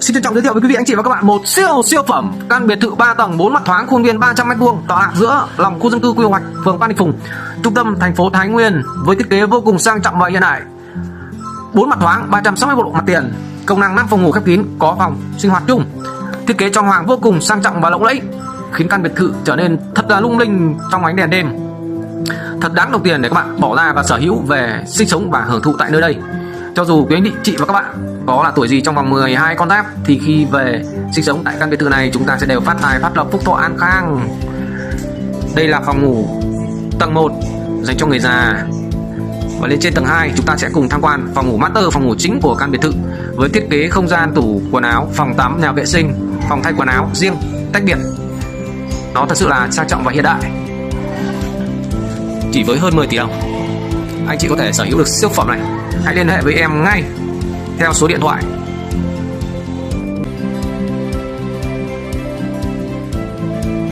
Xin trân trọng giới thiệu với quý vị anh chị và các bạn một siêu phẩm căn biệt thự 3 tầng 4 mặt thoáng, khuôn viên 300m², tọa lạc giữa lòng khu dân cư quy hoạch phường Phan Đình Phùng, trung tâm thành phố Thái Nguyên, với thiết kế vô cùng sang trọng và hiện đại. 4 mặt thoáng, 360 độ mặt tiền, công năng 5 phòng ngủ khép kín, có phòng sinh hoạt chung. Thiết kế trang hoàng vô cùng sang trọng và lộng lẫy, khiến căn biệt thự trở nên thật là lung linh trong ánh đèn đêm. Thật đáng đồng tiền để các bạn bỏ ra và sở hữu về sinh sống và hưởng thụ tại nơi đây. Cho dù quý anh chị và các bạn có là tuổi gì trong vòng 12 con giáp thì khi về sinh sống tại căn biệt thự này, chúng ta sẽ đều phát tài, phát lộc, phúc thọ, an khang. Đây là phòng ngủ tầng 1 dành cho người già. Và lên trên tầng 2 chúng ta sẽ cùng tham quan phòng ngủ master, phòng ngủ chính của căn biệt thự, với thiết kế không gian tủ quần áo, phòng tắm, nhà vệ sinh, phòng thay quần áo riêng tách biệt. Nó thật sự là sang trọng và hiện đại. Chỉ với hơn 10 tỷ đồng, anh chị có thể sở hữu được siêu phẩm này. Hãy liên hệ với em ngay theo số điện thoại